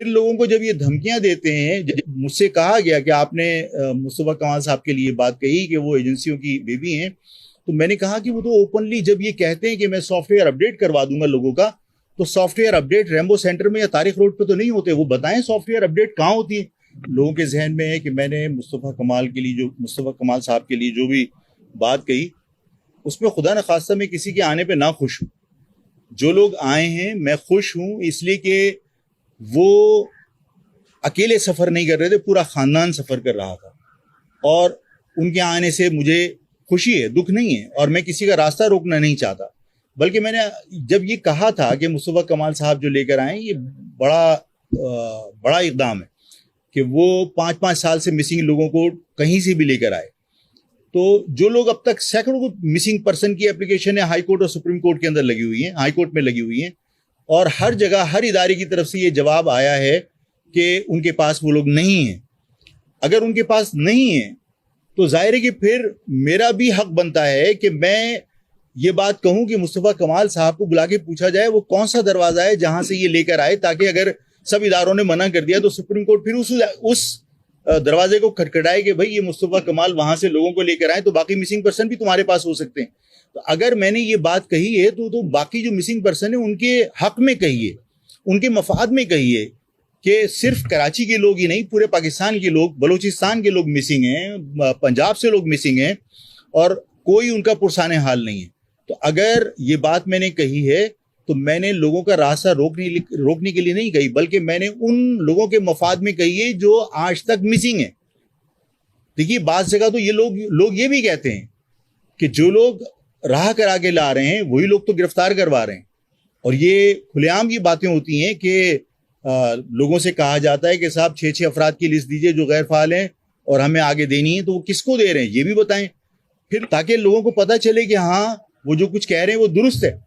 پھر لوگوں کو جب یہ دھمکیاں دیتے ہیں، مجھ سے کہا گیا کہ آپ نے مصطفیٰ کمال صاحب کے لیے بات کہی کہ وہ ایجنسیوں کی بیوی ہیں، تو میں نے کہا کہ وہ تو اوپنلی جب یہ کہتے ہیں کہ میں سافٹ ویئر اپڈیٹ کروا دوں گا لوگوں کا، تو soft where update Rambo centre میں یا تاریخ روڈ پہ تو نہیں ہوتے. وہ بتائیں سافٹ ویئر اپڈیٹ کہاں ہوتی ہے. لوگوں کے ذہن میں ہے کہ میں نے مصطفیٰ کمال صاحب کے لیے جو بھی بات کہی اس میں خدا نخواستہ میں کسی کے آنے پہ نہ خوش ہوں. جو لوگ آئے ہیں میں خوش ہوں، اس لیے کہ وہ اکیلے سفر نہیں کر رہے تھے، پورا خاندان سفر کر رہا تھا، اور ان کے آنے سے مجھے خوشی ہے، دکھ نہیں ہے، اور میں کسی کا راستہ روکنا نہیں چاہتا. بلکہ میں نے جب یہ کہا تھا کہ مصطفیٰ کمال صاحب جو لے کر آئے یہ بڑا اقدام ہے کہ وہ 5 سال سے مسنگ لوگوں کو کہیں سے بھی لے کر آئے. تو جو لوگ اب تک سینکڑوں مسنگ پرسن کی اپلیکیشن ہے ہائی کورٹ اور سپریم کورٹ کے اندر لگی ہوئی ہیں، ہائی کورٹ میں لگی ہوئی ہیں، اور ہر جگہ ہر ادارے کی طرف سے یہ جواب آیا ہے کہ ان کے پاس وہ لوگ نہیں ہیں. اگر ان کے پاس نہیں ہیں تو ظاہر ہے کہ پھر میرا بھی حق بنتا ہے کہ میں یہ بات کہوں کہ مصطفیٰ کمال صاحب کو بلا کے پوچھا جائے وہ کون سا دروازہ ہے جہاں سے یہ لے کر آئے، تاکہ اگر سب اداروں نے منع کر دیا تو سپریم کورٹ پھر اس دروازے کو کھٹکھٹائے کہ بھئی یہ مصطفیٰ کمال وہاں سے لوگوں کو لے کر آئے تو باقی مسنگ پرسن بھی تمہارے پاس ہو سکتے ہیں. تو اگر میں نے یہ بات کہی ہے تو باقی جو مسنگ پرسن ہیں ان کے حق میں کہیے، ان کے مفاد میں کہیے کہ صرف کراچی کے لوگ ہی نہیں، پورے پاکستان کے لوگ، بلوچستان کے لوگ مسنگ ہیں، پنجاب سے لوگ مسنگ ہیں، اور کوئی ان کا پرسان حال نہیں ہے. تو اگر یہ بات میں نے کہی ہے تو میں نے لوگوں کا راستہ روکنے کے لیے نہیں کہی، بلکہ میں نے ان لوگوں کے مفاد میں کہی ہے جو آج تک مسنگ ہیں. دیکھیے بعض جگہ تو یہ لوگ یہ بھی کہتے ہیں کہ جو لوگ راہ کرا کے لا رہے ہیں وہی لوگ تو گرفتار کروا رہے ہیں، اور یہ کھلے عام یہ باتیں ہوتی ہیں کہ لوگوں سے کہا جاتا ہے کہ صاحب 6 افراد کی لسٹ دیجئے جو غیر فعال ہیں اور ہمیں آگے دینی ہے، تو وہ کس کو دے رہے ہیں یہ بھی بتائیں پھر، تاکہ لوگوں کو پتہ چلے کہ ہاں وہ جو کچھ کہہ رہے ہیں وہ درست ہے.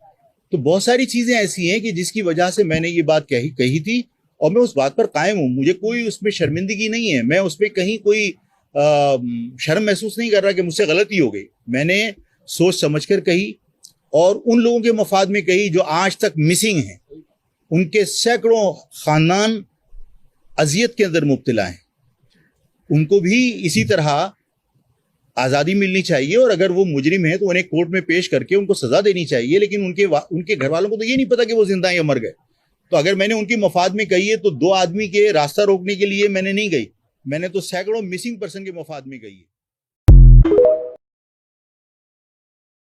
تو بہت ساری چیزیں ایسی ہیں کہ جس کی وجہ سے میں نے یہ بات کہی تھی، اور میں اس بات پر قائم ہوں. مجھے کوئی اس میں شرمندگی نہیں ہے، میں اس پہ کہیں کوئی شرم محسوس نہیں کر رہا کہ مجھ سے غلطی ہو گئی. میں نے سوچ سمجھ کر کہی، اور ان لوگوں کے مفاد میں کہی جو آج تک مسنگ ہیں، ان کے سینکڑوں خاندان اذیت کے اندر مبتلا ہیں، ان کو بھی اسی طرح آزادی ملنی چاہیے، اور اگر وہ مجرم ہیں تو انہیں کورٹ میں پیش کر کے ان کو سزا دینی چاہیے. لیکن ان کے گھر والوں کو تو یہ نہیں پتا کہ وہ زندہ ہیں یا مر گئے. تو اگر میں نے ان کی مفاد میں کہی ہے تو 2 آدمی کے راستہ روکنے کے لیے میں نے نہیں گئی، میں نے تو سینکڑوں مسنگ پرسن کے مفاد میں کہی ہے.